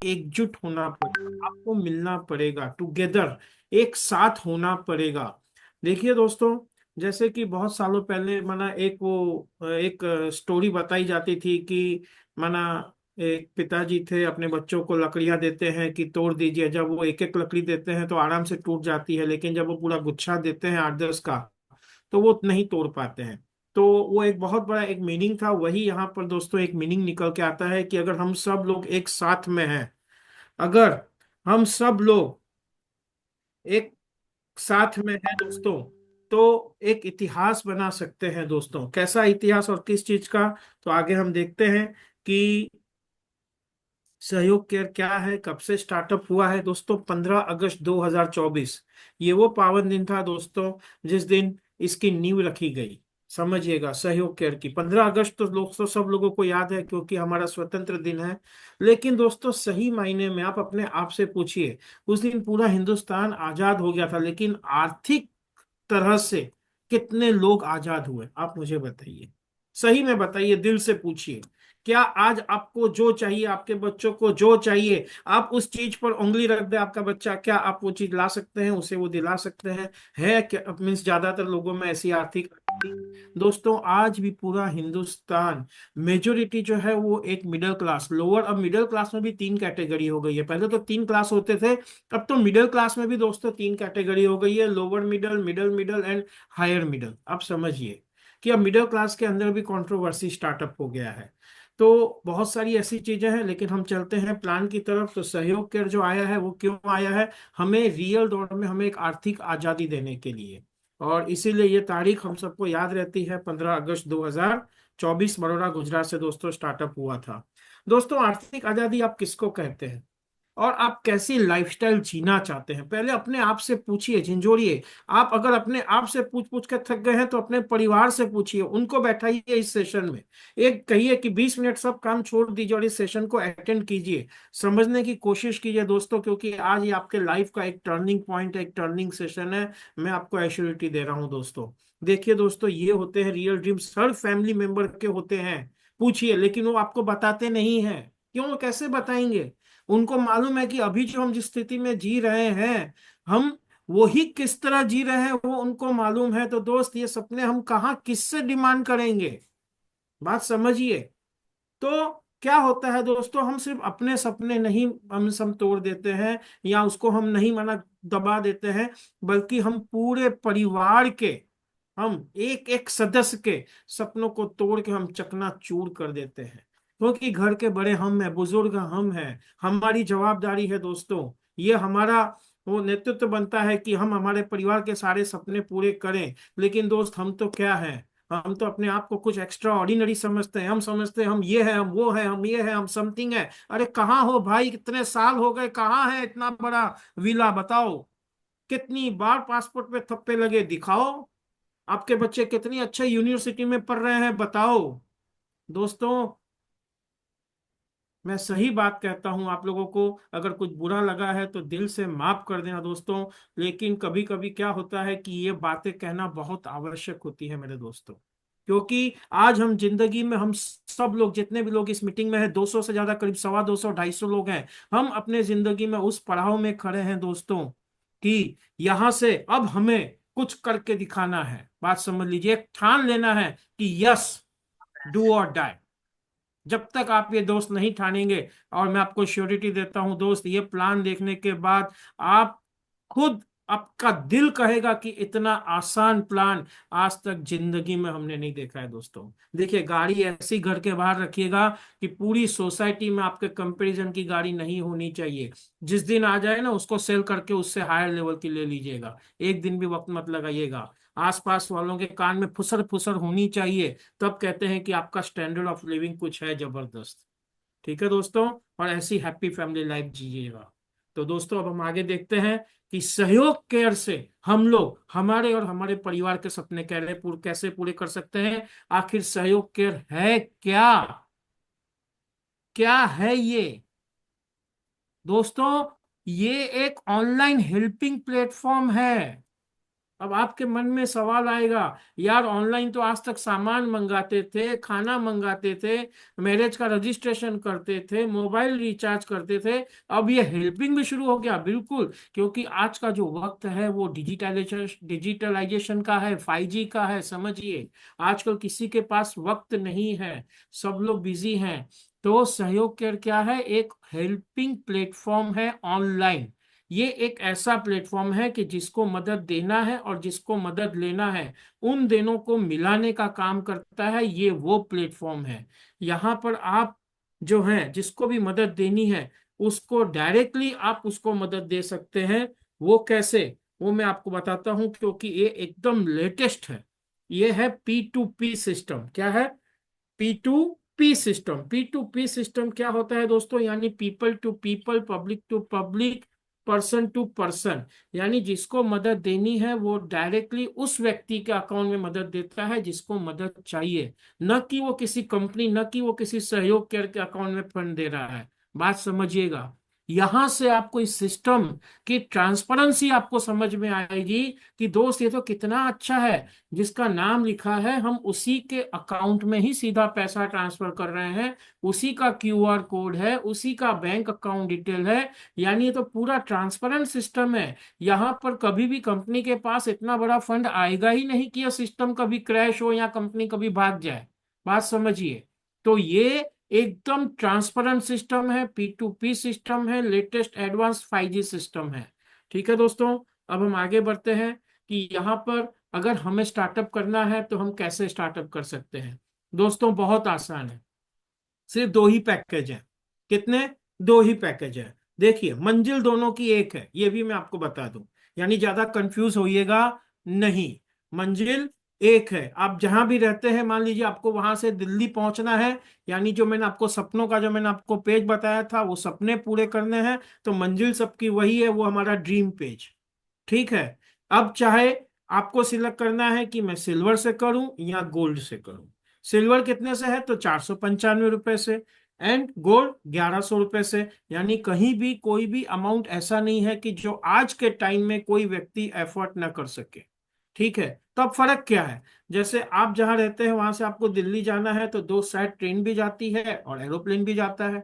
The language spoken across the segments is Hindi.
एकजुट होना पड़ेगा, आपको मिलना पड़ेगा, टुगेदर एक साथ होना पड़ेगा। देखिए दोस्तों, जैसे कि बहुत सालों पहले माना एक स्टोरी बताई जाती थी कि माना एक पिताजी थे, अपने बच्चों को लकड़ियां देते हैं कि तोड़ दीजिए। जब वो एक एक लकड़ी देते हैं तो आराम से टूट जाती है, लेकिन जब वो पूरा गुच्छा देते हैं 8-10 का, तो वो नहीं तोड़ पाते हैं। तो वो एक बहुत बड़ा एक मीनिंग था। वही यहाँ पर दोस्तों एक मीनिंग निकल के आता है कि अगर हम सब लोग एक साथ में हैं, अगर हम सब लोग एक साथ में हैं दोस्तों, तो एक इतिहास बना सकते हैं दोस्तों। कैसा इतिहास और किस चीज का, तो आगे हम देखते हैं कि सहयोग केयर क्या है, कब से स्टार्टअप हुआ है दोस्तों। 15 अगस्त 2024, ये वो पावन दिन था दोस्तों जिस दिन इसकी नींव रखी गई। समझिएगा, सहयोग केयर की 15 अगस्त तो दोस्तों सब लोगों को याद है क्योंकि हमारा स्वतंत्र दिन है। लेकिन दोस्तों सही मायने में आप अपने आप से पूछिए, उस दिन पूरा हिंदुस्तान आजाद हो गया था, लेकिन आर्थिक तरह से कितने लोग आजाद हुए, आप मुझे बताइए। सही में बताइए, दिल से पूछिए। क्या आज आपको जो चाहिए, आपके बच्चों को जो चाहिए, आप उस चीज पर उंगली रख दे आपका बच्चा, क्या आप वो चीज ला सकते हैं, उसे वो दिला सकते हैं? है क्या मीन्स ज्यादातर लोगों में ऐसी आर्थिक दोस्तों आज भी पूरा हिंदुस्तान, मेजोरिटी जो है वो एक मिडिल क्लास लोअर, अब मिडिल क्लास में भी 3 कैटेगरी हो गई है। पहले तो 3 क्लास होते थे, अब तो मिडिल क्लास में भी दोस्तों 3 कैटेगरी हो गई है, lower middle, middle middle and higher middle. आप समझिए कि अब मिडिल क्लास के अंदर भी कंट्रोवर्सी स्टार्टअप हो गया है। तो बहुत सारी ऐसी चीजें हैं, लेकिन हम चलते हैं प्लान की तरफ। तो सहयोग केयर जो आया है वो क्यों आया है? हमें रियल दौर में हमें एक आर्थिक आजादी देने के लिए। और इसीलिए ये तारीख हम सबको याद रहती है, 15 अगस्त 2024, बड़ौदा गुजरात से दोस्तों स्टार्टअप हुआ था। दोस्तों आर्थिक आजादी आप किसको कहते हैं, और आप कैसी लाइफस्टाइल जीना चाहते हैं, पहले अपने आप से पूछिए, झिंझोड़िए। आप अगर अपने आप से पूछ पूछ कर थक गए हैं तो अपने परिवार से पूछिए, उनको बैठाइए इस सेशन में। एक कहिए कि 20 मिनट सब काम छोड़ दीजिए और इस सेशन को अटेंड कीजिए, समझने की कोशिश कीजिए दोस्तों, क्योंकि आज ये आपके लाइफ का एक टर्निंग पॉइंट है, एक टर्निंग सेशन है। मैं आपको एश्योरिटी दे रहा हूं दोस्तों। देखिए दोस्तों, ये होते हैं रियल ड्रीम्स, हर फैमिली मेंबर के होते हैं। पूछिए, लेकिन वो आपको बताते नहीं हैं। क्यों, कैसे बताएंगे? उनको मालूम है कि अभी जो हम जिस स्थिति में जी रहे हैं, हम वही किस तरह जी रहे हैं वो उनको मालूम है। तो दोस्त, ये सपने हम कहाँ किससे डिमांड करेंगे? बात समझिए। तो क्या होता है दोस्तों, हम सिर्फ अपने सपने नहीं हम तोड़ देते हैं, या उसको हम नहीं माना दबा देते हैं, बल्कि हम पूरे परिवार के, हम एक एक सदस्य के सपनों को तोड़ के हम चकनाचूर कर देते हैं। क्योंकि घर के बड़े हम हैं, बुजुर्ग हम हैं, हमारी जवाबदारी है दोस्तों। ये हमारा वो नेतृत्व बनता है कि हम हमारे परिवार के सारे सपने पूरे करें। लेकिन दोस्त, हम तो क्या है, हम तो अपने आप को कुछ एक्स्ट्रा ऑर्डिनरी समझते हैं। हम समझते हैं हम ये है, हम वो है, हम ये है, हम समथिंग है। अरे कहाँ हो भाई, कितने साल हो गए, कहाँ है इतना बड़ा विला, बताओ। कितनी बार पासपोर्ट पे थप्पे लगे, दिखाओ। आपके बच्चे कितनी अच्छे यूनिवर्सिटी में पढ़ रहे हैं, बताओ। दोस्तों, मैं सही बात कहता हूं आप लोगों को, अगर कुछ बुरा लगा है तो दिल से माफ कर देना दोस्तों। लेकिन कभी कभी क्या होता है कि ये बातें कहना बहुत आवश्यक होती है मेरे दोस्तों। क्योंकि आज हम जिंदगी में, हम सब लोग जितने भी लोग इस मीटिंग में है, 200 से ज्यादा, करीब 250 250 लोग हैं, हम अपने जिंदगी में उस पड़ाव में खड़े हैं दोस्तों कि यहां से अब हमें कुछ करके दिखाना है। बात समझ लीजिए, एक ठान लेना है कि यस, डू और डाई। जब तक आप ये दोस्त नहीं ठानेंगे, और मैं आपको श्योरिटी देता हूं दोस्त, ये प्लान देखने के बाद आप खुद, आपका दिल कहेगा कि इतना आसान प्लान आज तक जिंदगी में हमने नहीं देखा है दोस्तों। देखिए, गाड़ी ऐसी घर के बाहर रखिएगा कि पूरी सोसाइटी में आपके कंपैरिजन की गाड़ी नहीं होनी चाहिए। जिस दिन आ जाए ना, उसको सेल करके उससे हायर लेवल की ले लीजिएगा। एक दिन भी वक्त मत लगाइएगा। आसपास वालों के कान में फुसर फुसर होनी चाहिए, तब कहते हैं कि आपका स्टैंडर्ड ऑफ लिविंग कुछ है जबरदस्त। ठीक है दोस्तों, और ऐसी हैप्पी फैमिली लाइफ जीजिएगा। तो दोस्तों, अब हम आगे देखते हैं कि सहयोग केयर से हम लोग हमारे और हमारे परिवार के सपने कैसे पूरे कर सकते हैं। आखिर सहयोग केयर है क्या? क्या है ये दोस्तों? ये एक ऑनलाइन हेल्पिंग प्लेटफॉर्म है। अब आपके मन में सवाल आएगा, यार ऑनलाइन तो आज तक सामान मंगाते थे, खाना मंगाते थे, मैरिज का रजिस्ट्रेशन करते थे, मोबाइल रिचार्ज करते थे, अब ये हेल्पिंग भी शुरू हो गया। बिल्कुल, क्योंकि आज का जो वक्त है वो डिजिटलाइजेशन का है, 5G का है, समझिए। आजकल किसी के पास वक्त नहीं है, सब लोग बिजी हैं। तो सहयोग केयर क्या है? एक हेल्पिंग प्लेटफॉर्म है ऑनलाइन। ये एक ऐसा प्लेटफॉर्म है कि जिसको मदद देना है और जिसको मदद लेना है, उन दोनों को मिलाने का काम करता है। ये वो प्लेटफॉर्म है। यहाँ पर आप जो है, जिसको भी मदद देनी है उसको डायरेक्टली आप उसको मदद दे सकते हैं। वो कैसे, वो मैं आपको बताता हूं, क्योंकि ये एकदम लेटेस्ट है। ये है P2P सिस्टम। क्या है? P2P सिस्टम क्या होता है दोस्तों? यानी people to people, public to public, person to person. यानी जिसको मदद देनी है वो डायरेक्टली उस व्यक्ति के अकाउंट में मदद देता है जिसको मदद चाहिए, न कि वो किसी कंपनी, न कि वो किसी सहयोग केयर के अकाउंट में फंड दे रहा है। बात समझिएगा। यहां से आपको इस सिस्टम की ट्रांसपेरेंसी आपको समझ में आएगी कि दोस्त ये तो कितना अच्छा है। जिसका नाम लिखा है हम उसी के अकाउंट में ही सीधा पैसा ट्रांसफर कर रहे हैं, उसी का QR कोड है, उसी का बैंक अकाउंट डिटेल है। यानी ये तो पूरा ट्रांसपेरेंट सिस्टम है। यहाँ पर कभी भी कंपनी के पास इतना बड़ा फंड आएगा ही नहीं कि यह सिस्टम कभी क्रैश हो या कंपनी कभी भाग जाए। बात समझिए। तो ये एकदम ट्रांसपेरेंट सिस्टम है, P2P सिस्टम है, लेटेस्ट एडवांस 5G सिस्टम है। ठीक है दोस्तों, अब हम आगे बढ़ते हैं कि यहाँ पर अगर हमें स्टार्टअप करना है तो हम कैसे स्टार्टअप कर सकते हैं। दोस्तों बहुत आसान है, सिर्फ दो ही पैकेज है। कितने? दो ही पैकेज है। देखिए, मंजिल दोनों की एक है, ये भी मैं आपको बता दूं, यानी ज्यादा कंफ्यूज होइएगा नहीं। मंजिल एक है। आप जहां भी रहते हैं, मान लीजिए आपको वहां से दिल्ली पहुंचना है, यानी जो मैंने आपको सपनों का जो मैंने आपको पेज बताया था वो सपने पूरे करने हैं, तो मंजिल सबकी वही है, वो हमारा ड्रीम पेज। ठीक है। अब चाहे आपको सिलेक्ट करना है कि मैं सिल्वर से करूं या गोल्ड से करूं। सिल्वर कितने से है? तो 495 रुपए से। एंड गोल्ड 1100 रुपए से। यानी कहीं भी कोई भी अमाउंट ऐसा नहीं है कि जो आज के टाइम में कोई व्यक्ति एफर्ट ना कर सके। ठीक है। तो अब फर्क क्या है? जैसे आप जहां रहते हैं वहां से आपको दिल्ली जाना है तो दो साइड ट्रेन भी जाती है और एरोप्लेन भी जाता है।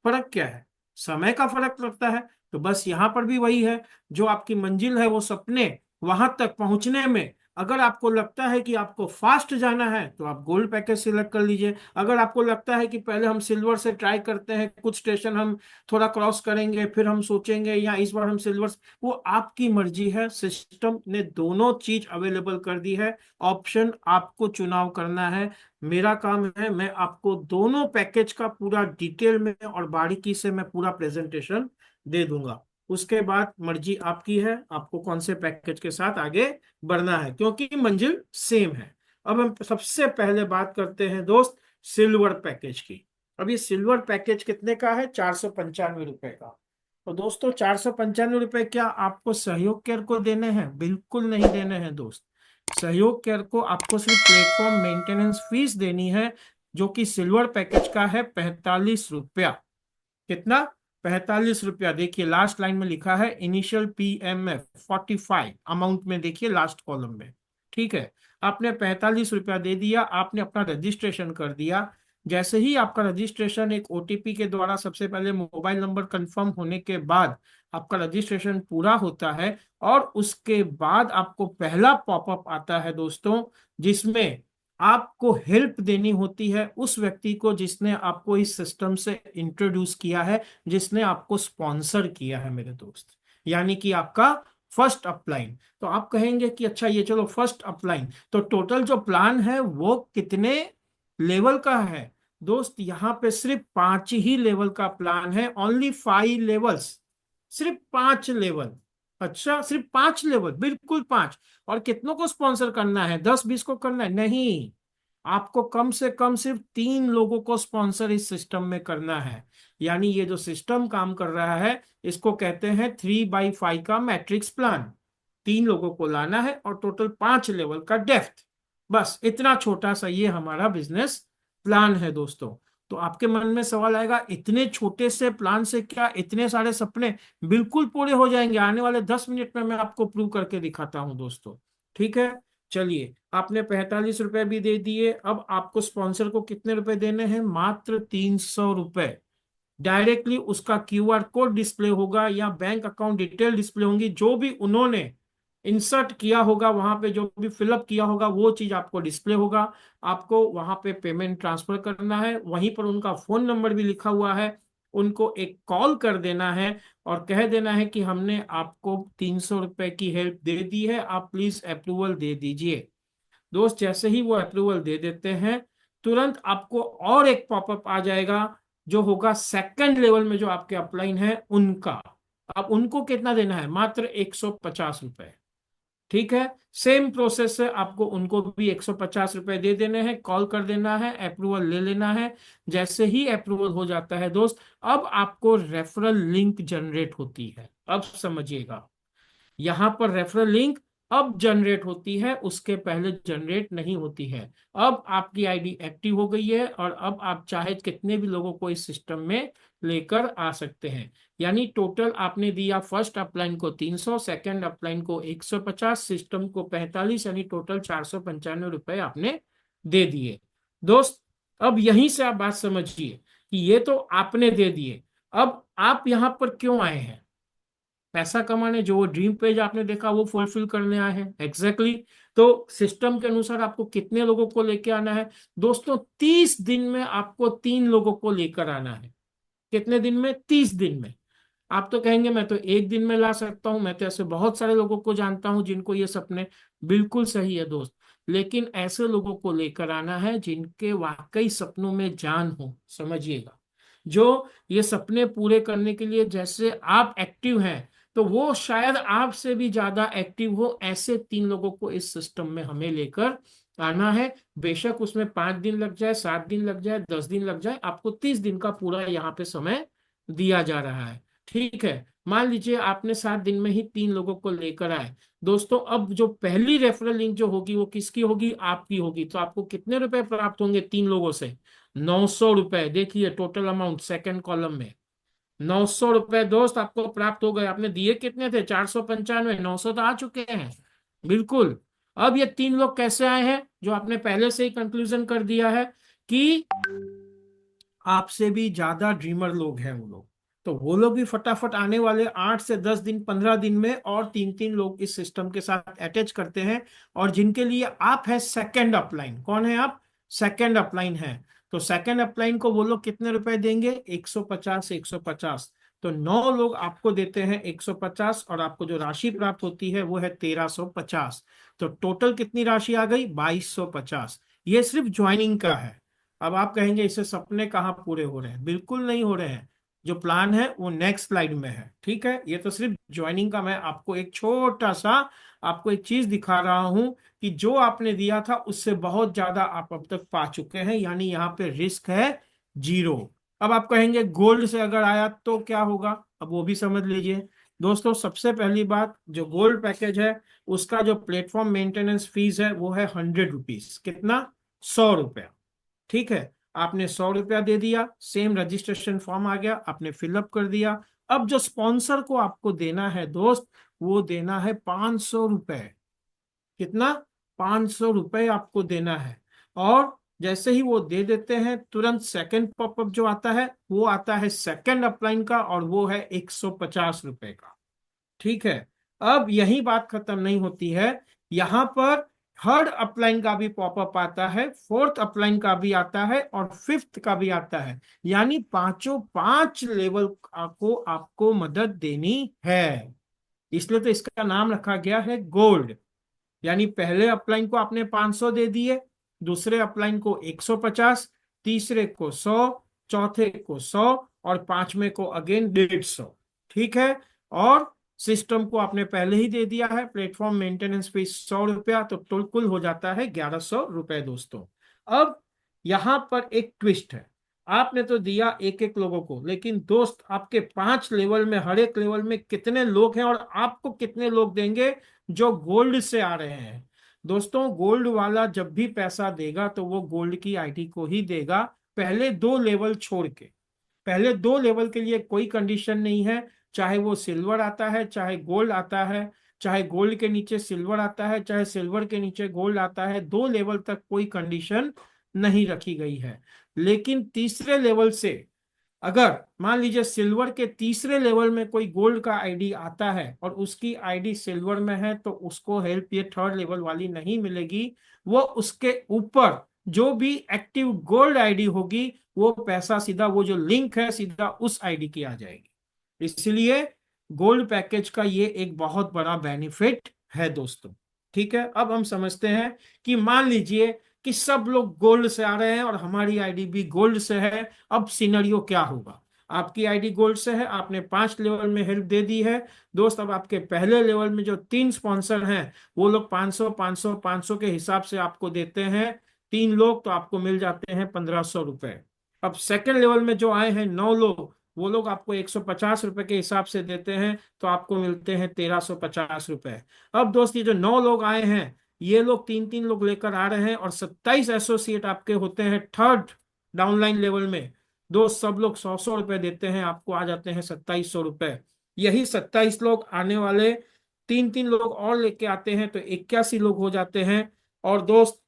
फर्क क्या है? समय का फर्क लगता है। तो बस यहां पर भी वही है। जो आपकी मंजिल है वो सपने, वहां तक पहुंचने में अगर आपको लगता है कि आपको फास्ट जाना है तो आप गोल्ड पैकेज सिलेक्ट कर लीजिए। अगर आपको लगता है कि पहले हम सिल्वर से ट्राई करते हैं, कुछ स्टेशन हम थोड़ा क्रॉस करेंगे, फिर हम सोचेंगे या इस बार हम सिल्वर, वो आपकी मर्जी है। सिस्टम ने दोनों चीज अवेलेबल कर दी है। ऑप्शन आपको चुनाव करना है। मेरा काम है मैं आपको दोनों पैकेज का पूरा डिटेल में और बारीकी से मैं पूरा प्रेजेंटेशन दे दूंगा। उसके बाद मर्जी आपकी है, आपको कौन से पैकेज के साथ आगे बढ़ना है, क्योंकि मंजिल सेम है। अब हम सबसे पहले बात करते हैं दोस्त सिल्वर पैकेज की। अब ये सिल्वर पैकेज कितने का है? 495 रुपए का। तो दोस्तों 495 रुपए क्या आपको सहयोग केयर को देने हैं? बिल्कुल नहीं देने हैं दोस्त। सहयोग केयर को आपको सिर्फ प्लेटफॉर्म मेंटेनेंस फीस देनी है, जो कि सिल्वर पैकेज का है 45 रुपया। कितना? 45 रुपया। देखिए लास्ट लाइन में लिखा है इनिशियल PMF 45 अमाउंट में, देखिए लास्ट कॉलम में। ठीक है। आपने 45 रुपया दे दिया, आपने अपना रजिस्ट्रेशन कर दिया। जैसे ही आपका रजिस्ट्रेशन एक OTP के द्वारा, सबसे पहले मोबाइल नंबर कंफर्म होने के बाद आपका रजिस्ट्रेशन पूरा होता है, और उसके बाद आपको पहला पॉपअप आता है दोस्तों, जिसमें आपको हेल्प देनी होती है उस व्यक्ति को जिसने आपको इस सिस्टम से इंट्रोड्यूस किया है, जिसने आपको स्पॉन्सर किया है मेरे दोस्त। यानी कि आपका फर्स्ट अपलाइन। तो आप कहेंगे कि अच्छा ये चलो फर्स्ट अपलाइन, तो टोटल जो प्लान है वो कितने लेवल का है? दोस्त यहाँ पे सिर्फ 5 ही लेवल का प्लान है, ओनली 5 लेवल्स। सिर्फ 5 लेवल। अच्छा, सिर्फ 5 लेवल, बिल्कुल 5। और कितनों को स्पॉन्सर करना है? 10-20 को करना है? नहीं, आपको कम से कम सिर्फ 3 लोगों को स्पॉन्सर इस सिस्टम में करना है। यानी ये जो सिस्टम काम कर रहा है इसको कहते हैं 3x5 का मैट्रिक्स प्लान। 3 लोगों को लाना है और टोटल 5 लेवल का डेप्थ। बस इतना छोटा सा ये हमारा बिजनेस प्लान है दोस्तों। तो आपके मन में सवाल आएगा, इतने छोटे से प्लान से क्या इतने सारे सपने? बिल्कुल पूरे हो जाएंगे। आने वाले 10 मिनट में मैं आपको प्रूव करके दिखाता हूं दोस्तों। ठीक है। चलिए, आपने 45 रुपए भी दे दिए। अब आपको स्पॉन्सर को कितने रुपए देने हैं? मात्र 300 रुपए। डायरेक्टली उसका क्यूआर कोड डिस्प्ले होगा या बैंक अकाउंट डिटेल डिस्प्ले होंगी, जो भी उन्होंने इंसर्ट किया होगा वहां पे, जो भी फिलअप किया होगा वो चीज आपको डिस्प्ले होगा। आपको वहां पे पेमेंट ट्रांसफर करना है, वहीं पर उनका फोन नंबर भी लिखा हुआ है। उनको एक कॉल कर देना है और कह देना है कि हमने आपको 300 रुपए की हेल्प दे दी है, आप प्लीज अप्रूवल दे दीजिए। दोस्त, जैसे ही वो अप्रूवल दे देते हैं, तुरंत आपको और एक पॉपअप आ जाएगा, जो होगा सेकंड लेवल में जो आपके अपलाइन है उनका। अब उनको कितना देना है? मात्र 150 रुपए। ठीक है। सेम प्रोसेस है, आपको उनको भी 150 रुपए दे देने हैं, कॉल कर देना है, अप्रूवल ले लेना है। जैसे ही अप्रूवल हो जाता है दोस्त, अब आपको रेफरल लिंक जनरेट होती है। अब समझिएगा, यहां पर रेफरल लिंक अब जनरेट होती है, उसके पहले जनरेट नहीं होती है। अब आपकी आईडी एक्टिव हो गई है और अब आप चाहे कितने भी लोगों को इस सिस्टम में लेकर आ सकते हैं। यानी टोटल आपने दिया फर्स्ट अपलाइन को 300, सेकंड अपलाइन को 150, सिस्टम को 45, यानी टोटल 495 रुपए आपने दे दिए। दोस्त, अब यहीं से आप बात समझिए कि ये तो आपने दे दिए। अब आप यहां पर क्यों आए हैं? पैसा कमाने। जो वो ड्रीम पेज आपने देखा वो फुलफिल करने आए हैं। Exactly exactly। तो सिस्टम के अनुसार आपको कितने लोगों को लेके आना है दोस्तों? 30 दिन में आपको 3 लोगों को लेकर आना है। कितने दिन में? 30 दिन में। आप तो कहेंगे मैं तो एक दिन में ला सकता हूं, मैं तो ऐसे बहुत सारे लोगों को जानता हूं जिनको ये सपने। बिल्कुल सही है दोस्त, लेकिन ऐसे लोगों को लेकर आना है जिनके वाकई सपनों में जान हो। समझिएगा, जो ये सपने पूरे करने के लिए जैसे आप एक्टिव हैं, तो वो शायद आपसे भी ज्यादा एक्टिव हो। ऐसे 3 लोगों को इस सिस्टम में हमें लेकर आना है। बेशक उसमें 5 दिन लग जाए, 7 दिन लग जाए, 10 दिन लग जाए, आपको 30 दिन का पूरा यहाँ पे समय दिया जा रहा है। ठीक है। मान लीजिए आपने 7 दिन में ही 3 लोगों को लेकर आए। दोस्तों, अब जो पहली रेफरल लिंक जो होगी वो किसकी होगी? आपकी होगी। तो आपको कितने रुपए प्राप्त होंगे 3 लोगों से? 900 रुपए। देखिए टोटल अमाउंट सेकंड कॉलम में 900 रुपए दोस्त आपको प्राप्त हो गए। आपने दिए कितने थे? 495। 900 तो आ चुके हैं। बिल्कुल। अब ये 3 लोग कैसे आए हैं? जो आपने पहले से ही कंक्लूजन कर दिया है कि आपसे भी ज्यादा ड्रीमर लोग हैं वो लोग। तो वो लोग भी फटाफट आने वाले 8 से 10 दिन, 15 दिन में, और 3-3 लोग इस सिस्टम के साथ अटैच करते हैं। और जिनके लिए आप है सेकंड अपलाइन। कौन है आप? सेकंड अपलाइन है। तो सेकंड अपलाइन को वो लोग कितने रुपए देंगे? 150, 150। तो 9 लोग आपको देते हैं 150, और आपको जो राशि प्राप्त होती है वो है 1350। तो टोटल कितनी राशि आ गई? 2250। ये सिर्फ ज्वाइनिंग का है। अब आप कहेंगे इससे सपने कहाँ पूरे हो रहे हैं? बिल्कुल नहीं हो रहे हैं। जो प्लान है वो नेक्स्ट स्लाइड में है। ठीक है। ये तो सिर्फ ज्वाइनिंग का मैं आपको एक छोटा सा आपको एक चीज दिखा रहा हूं कि जो आपने दिया था उससे बहुत ज्यादा आप अब तक पा चुके हैं, यानी यहाँ पे रिस्क है 0। अब आप कहेंगे गोल्ड से अगर आया तो क्या होगा? अब वो भी समझ लीजिए। दोस्तों, सबसे पहली बात, जो गोल्ड पैकेज है उसका जो प्लेटफॉर्म मेंटेनेंस फीस है वो है 100 रुपीज। कितना? 100 रुपया। ठीक है। आपने 100 रुपया दे दिया, सेम रजिस्ट्रेशन फॉर्म आ गया, आपने फिलअप कर दिया। अब जो स्पॉन्सर को आपको देना है दोस्त, वो देना है 500 रुपए। कितना? 500 रुपए आपको देना है। और जैसे ही वो दे देते हैं, तुरंत सेकंड पॉपअप जो आता है वो आता है सेकंड अपलाइन का, और वो है 150 रुपए का। ठीक है। अब यही बात खत्म नहीं होती है। यहां पर थर्ड अपलाइन का भी पॉपअप आता है, फोर्थ अपलाइन का भी आता है, और फिफ्थ का भी आता है। यानी पांचों 5 लेवल को आपको मदद देनी है। इसलिए तो इसका नाम रखा गया है गोल्ड। यानी पहले अपलाइन को आपने 500 दे दिए, दूसरे अपलाइन को 150, तीसरे को 100, चौथे को 100, और पांचवें को अगेन 150। ठीक है। और सिस्टम को आपने पहले ही दे दिया है प्लेटफॉर्म मेंटेनेंस फीस 100 रुपया, तो कुल हो जाता है 1100 रुपए दोस्तों। अब यहां पर एक ट्विस्ट है। आपने तो दिया एक एक लोगों को, लेकिन दोस्त आपके 5 लेवल में हर एक लेवल में कितने लोग हैं और आपको कितने लोग देंगे जो गोल्ड से आ रहे हैं? दोस्तों, गोल्ड वाला जब भी पैसा देगा तो वो गोल्ड की आईडी को ही देगा, पहले 2 लेवल छोड़ के। पहले 2 लेवल के लिए कोई कंडीशन नहीं है, चाहे वो सिल्वर आता है चाहे गोल्ड आता है। चाहे गोल्ड के नीचे सिल्वर आता है, चाहे सिल्वर के नीचे गोल्ड आता है, 2 लेवल तक कोई कंडीशन नहीं रखी गई है। लेकिन तीसरे लेवल से अगर मान लीजिए सिल्वर के तीसरे लेवल में कोई गोल्ड का आईडी आता है और उसकी आईडी सिल्वर में है, तो उसको हेल्प ये थर्ड लेवल वाली नहीं मिलेगी। वो उसके ऊपर जो भी एक्टिव गोल्ड आईडी होगी, वो पैसा सीधा, वो जो लिंक है सीधा उस आईडी की आ जाएगी। इसलिए गोल्ड पैकेज का ये एक बहुत बड़ा बेनिफिट है दोस्तों। ठीक है, अब हम समझते हैं कि मान लीजिए कि सब लोग गोल्ड से आ रहे हैं और हमारी आईडी भी गोल्ड से है। अब सिनेरियो क्या होगा? आपकी आईडी गोल्ड से है, आपने 5 लेवल में हेल्प दे दी है दोस्त। अब आपके पहले लेवल में जो 3 स्पॉन्सर हैं, वो लोग 500 500 500 के हिसाब से आपको देते हैं। 3 लोग तो आपको मिल जाते हैं 1500 रुपए। अब सेकंड लेवल में जो आए हैं 9 लोग, वो लोग आपको 150 रुपए के हिसाब से देते हैं, तो आपको मिलते हैं 1350 रुपए। अब दोस्त ये जो 9 लोग आए हैं, ये लोग 3 3 लोग लेकर आ रहे हैं और 27 एसोसिएट आपके होते हैं थर्ड डाउनलाइन लेवल में। दोस्त सब लोग 100 100 रुपए देते हैं, आपको आ जाते हैं 2700 रुपए। यही 27 लोग आने वाले 3 3 लोग और लेके आते हैं, तो 81 लोग हो जाते हैं। और दोस्त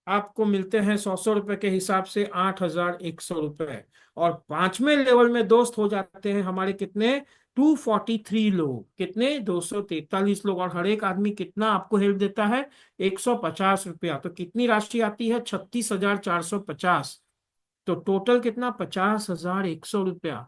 आपको मिलते हैं 100 100 रुपए के हिसाब से 8100 रुपए। और पांचवें लेवल में दोस्त हो जाते हैं हमारे कितने, 243 लोग। कितने, 243 लोग। और हर एक आदमी कितना आपको हेल्प देता है, 150 रुपया। तो कितनी राशि आती है, 36,450। तो टोटल कितना, 50,100 रुपया।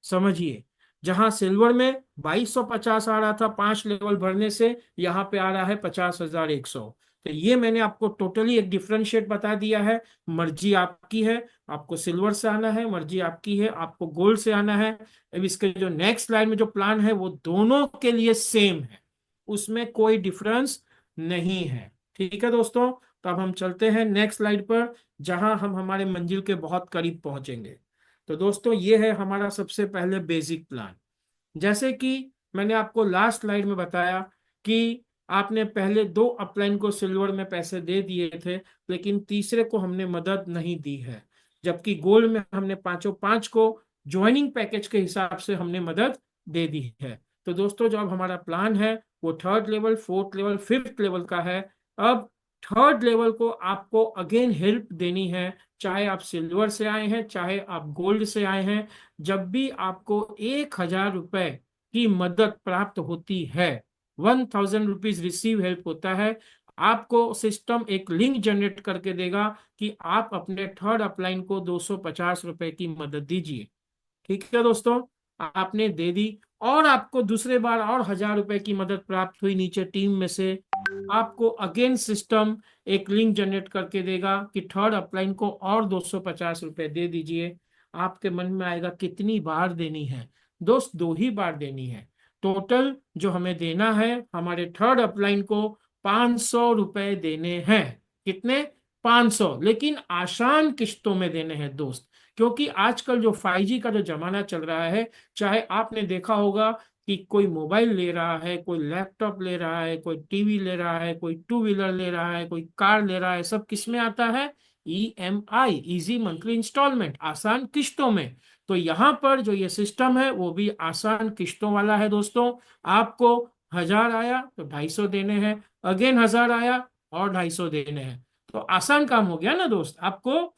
समझिए, जहां सिल्वर में 2250 आ रहा था 5 लेवल भरने से, यहाँ पे आ रहा है 50,100। तो ये मैंने आपको टोटली एक डिफरेंशिएट बता दिया है। मर्जी आपकी है, आपको सिल्वर से आना है, मर्जी आपकी है आपको गोल्ड से आना है। अब इसके जो नेक्स्ट लाइन में जो प्लान है, वो दोनों के लिए सेम है, उसमें कोई डिफरेंस नहीं है। ठीक है दोस्तों, तो अब हम चलते हैं नेक्स्ट स्लाइड पर, जहां हम हमारे मंजिल के बहुत करीब पहुंचेंगे। तो दोस्तों ये है हमारा सबसे पहले बेसिक प्लान। जैसे कि मैंने आपको लास्ट स्लाइड में बताया कि आपने पहले 2 अपलाइन को सिल्वर में पैसे दे दिए थे, लेकिन तीसरे को हमने मदद नहीं दी है। जबकि गोल्ड में हमने पांचों पांच को ज्वाइनिंग पैकेज के हिसाब से हमने मदद दे दी है। तो दोस्तों जो अब हमारा प्लान है, वो third level, fourth level, fifth level का है। अब थर्ड लेवल को आपको अगेन हेल्प देनी है, चाहे आप सिल्वर से आए हैं, चाहे आप गोल्ड से आए हैं। जब भी आपको 1,000 रुपए की मदद प्राप्त होती है, 1,000 रुपीज रिसीव हेल्प होता है, आपको सिस्टम एक लिंक जनरेट करके देगा कि आप अपने थर्ड अपलाइन को 250 रुपए की मदद दीजिए। ठीक है दोस्तों, आपने दे दी, और आपको दूसरे बार और 1,000 रुपए की मदद प्राप्त हुई नीचे टीम में से, आपको अगेन सिस्टम एक लिंक जनरेट करके देगा कि थर्ड अपलाइन को और 250 रुपए दे दीजिए। आपके मन में आएगा कितनी बार देनी है? दोस्त 2 ही बार देनी है। टोटल जो हमें देना है, हमारे थर्ड अपलाइन को 500 रुपए देने हैं। कितने, 500, लेकिन आसान किश्तों में देने हैं दोस्त। क्योंकि आजकल जो 5G का जो जमाना चल रहा है, चाहे आपने देखा होगा कि कोई मोबाइल ले रहा है, कोई लैपटॉप ले रहा है, कोई टीवी ले रहा है, कोई टू व्हीलर ले रहा है, कोई कार ले रहा है, सब किस में आता है, EMI, इजी मंथली इंस्टॉलमेंट, आसान किश्तों में। तो यहाँ पर जो ये सिस्टम है, वो भी आसान किश्तों वाला है दोस्तों। आपको 1,000 आया तो 250 देने हैं, अगेन 1,000 आया और 250 देने हैं। तो आसान काम हो गया ना दोस्त, आपको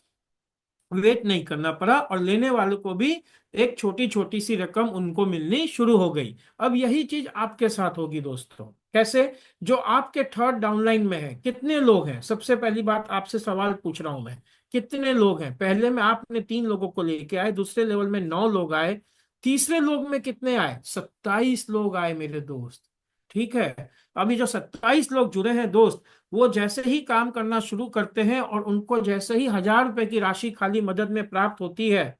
वेट नहीं करना पड़ा, और लेने वालों को भी एक छोटी छोटी सी रकम उनको मिलनी शुरू हो गई। अब यही चीज आपके साथ होगी दोस्तों। कैसे? जो आपके थर्ड डाउनलाइन में है, कितने लोग हैं? सबसे पहली बात आपसे सवाल पूछ रहा हूं मैं, कितने लोग हैं? पहले में आपने 3 लोगों को लेके आए, दूसरे लेवल में 9 लोग आए, तीसरे लोग में कितने आए, 27 लोग आए मेरे दोस्त। ठीक है, अभी जो 27 लोग जुड़े हैं दोस्त, वो जैसे ही काम करना शुरू करते हैं और उनको जैसे ही 1,000 रुपए की राशि खाली मदद में प्राप्त होती है,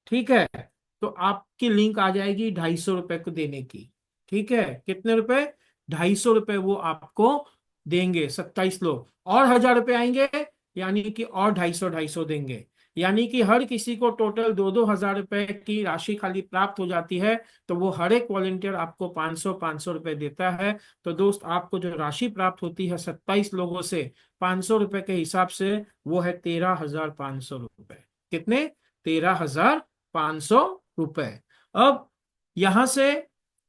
ठीक है, तो आपकी लिंक आ जाएगी 250 रुपए को देने की। ठीक है, कितने रुपए, 250 रुपए वो आपको देंगे 27 लोग। और 1,000 रुपए आएंगे, यानी कि और 250 250 देंगे, यानी कि हर किसी को टोटल 2 2 हज़ार रुपए की राशि खाली प्राप्त हो जाती है। तो वो हर एक वॉलेंटियर आपको 500 500 रुपए देता है। तो दोस्त आपको जो राशि प्राप्त होती है 27 लोगों से 500 रुपए के हिसाब से, वो है 13,500 रुपए। कितने, 13,500 रुपए। अब यहां से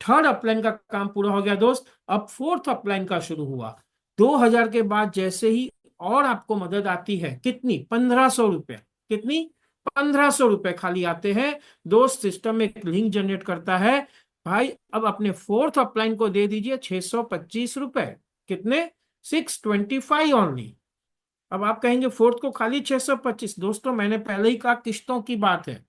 थर्ड अपलाइन का काम पूरा हो गया दोस्त। अब फोर्थ अपलाइन का शुरू हुआ। 2000 के बाद जैसे ही और आपको मदद आती है, कितनी? 1500 रुपए। कितनी? 1500 रुपए खाली आते हैं दोस्त। सिस्टम एक लिंक जनरेट करता है, भाई अब अपने फोर्थ अपलाइन को दे दीजिए 625 रुपए। कितने? 625 ओनली। अब आप कहेंगे फोर्थ को खाली 625। दोस्तों मैंने पहले ही कहा किस्तों की बात है,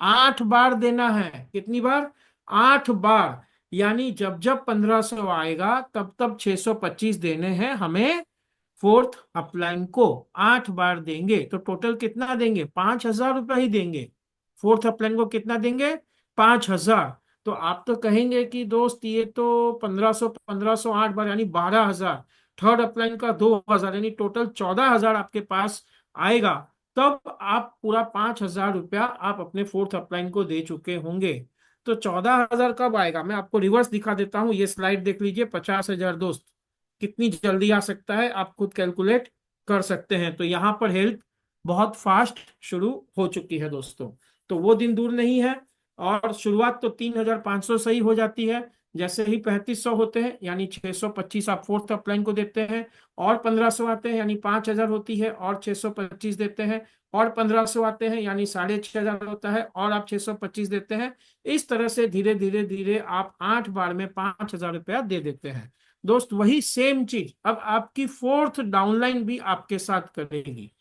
8 बार देना है। कितनी बार? 8 बार। यानी जब जब 1500 आएगा तब तब 625 देने हैं हमें फोर्थ अपलाइन को। 8 बार देंगे तो टोटल कितना देंगे? 5000 रुपये ही देंगे। फोर्थ अपलाइन को कितना देंगे? 5000। तो आप तो कहेंगे कि दोस्त ये तो 1500 1500 8 बार यानी 12,000। थर्ड अपलाइन का 2000 यानी टोटल 14,000 आपके पास आएगा। तब आप पूरा 5000 रुपया आप अपने फोर्थ अपलाइन को दे चुके होंगे। तो 14,000 कब आएगा? मैं आपको रिवर्स दिखा देता हूं, ये स्लाइड देख लीजिए। 50,000 दोस्त कितनी जल्दी आ सकता है आप खुद कैलकुलेट कर सकते हैं। तो यहाँ पर हेल्प बहुत फास्ट शुरू हो चुकी है दोस्तों। तो वो दिन दूर नहीं है। और शुरुआत तो 3,500 से ही हो जाती है। जैसे ही 3500 होते हैं यानी 625 आप फोर्थ अपलाइन को देते हैं, और 1500 आते हैं यानी 5000 होती है, और 625 देते हैं, और 1500 आते हैं यानी 6500 होता है, और आप 625 देते हैं। इस तरह से धीरे धीरे धीरे आप 8 बार में 5000 रुपया दे देते हैं दोस्त। वही सेम चीज अब आपकी फोर्थ डाउनलाइन भी आपके साथ करेगी।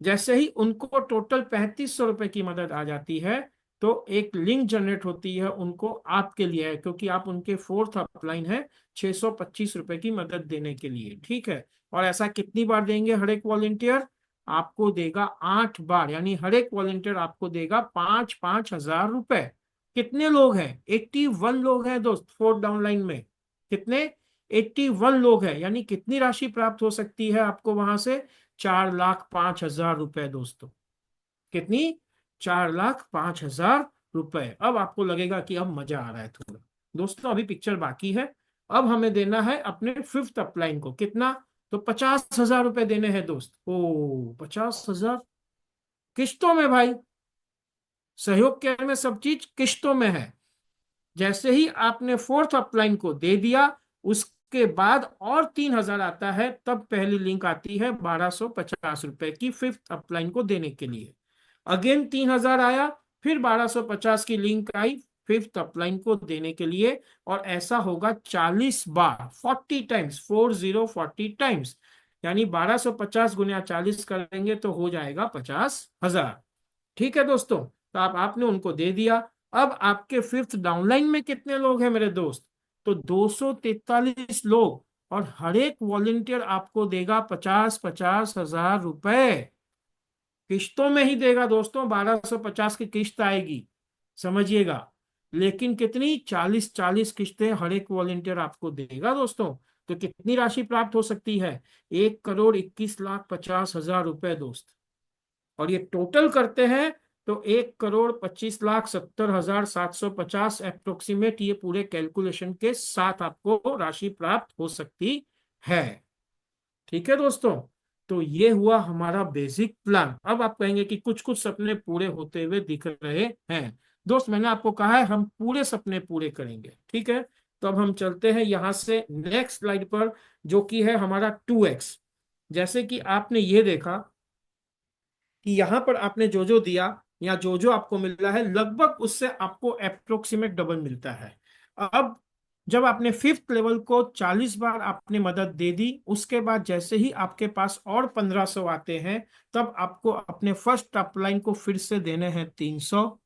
जैसे ही उनको टोटल 3500 रुपए की मदद आ जाती है, तो एक लिंक जनरेट होती है उनको आपके लिए है, क्योंकि आप उनके फोर्थ अपलाइन है 625 रुपए की मदद देने के लिए। ठीक है। और ऐसा कितनी बार देंगे हर एक वॉलेंटियर? आपको देगा 8 बार, यानी हर एक वॉलेंटियर आपको देगा 5,500 रुपए। कितने लोग हैं? 81 लोग हैं दोस्त फोर्थ डाउनलाइन में। कितने? 81 लोग हैं। यानी कितनी राशि प्राप्त हो सकती है आपको वहां से? 4,05,000 रुपए दोस्तों। कितनी? 4,05,000 रुपए। अब आपको लगेगा कि अब मजा आ रहा है थोड़ा। दोस्तों अभी पिक्चर बाकी है। अब हमें देना है अपने फिफ्थ अपलाइन को कितना? तो 50,000 रुपए देने हैं दोस्त। ओ 50,000 किस्तों में भाई। सहयोग केंद्र में सब चीज किस्तों में है। जैसे ही आपने फोर्थ अपलाइन को दे दिया, उसके बाद और 3,000 आता है, तब पहली लिंक आती है 1,250 रुपए की फिफ्थ अपलाइन को देने के लिए। अगेन 3,000 आया, फिर 1,250 की लिंक आई फिफ्थ अपलाइन को देने के लिए। और ऐसा होगा 40 बार, 40 टाइम्स, 40 यानी 1,250 गुना 40 करेंगे तो हो जाएगा 50,000। ठीक है दोस्तों। तो आपने उनको दे दिया। अब आपके फिफ्थ डाउनलाइन में कितने लोग हैं मेरे दोस्त? तो 243 लोग। और हर एक वॉलेंटियर आपको देगा 50,50,000 रुपए। किश्तों में ही देगा दोस्तों, 1,250 की किश्त आएगी, समझिएगा। लेकिन कितनी? 40-40 किश्तें हर एक वॉलेंटियर आपको देगा दोस्तों। तो कितनी राशि प्राप्त हो सकती है? 1,21,50,000 रुपए दोस्त। और ये टोटल करते हैं तो 1,25,70,750 अप्रोक्सीमेट, ये पूरे कैलकुलेशन के साथ आपको राशि प्राप्त हो सकती है। ठीक है दोस्तों। तो ये हुआ हमारा बेसिक प्लान। अब आप कहेंगे कि कुछ कुछ सपने पूरे होते हुए दिख रहे हैं। दोस्त मैंने आपको कहा है हम पूरे सपने पूरे करेंगे। ठीक है। तो अब हम चलते हैं यहां से नेक्स्ट स्लाइड पर, जो कि है हमारा 2x। जैसे कि आपने ये देखा कि यहाँ पर आपने जो जो दिया या जो जो आपको मिल रहा है, लगभग उससे आपको अप्रोक्सीमेट डबल मिलता है। अब जब आपने फिफ्थ लेवल को 40 बार आपने मदद दे दी, उसके बाद जैसे ही आपके पास और 1,500 आते हैं, तब आपको अपने फर्स्ट अपलाइन को फिर से देने हैं 300,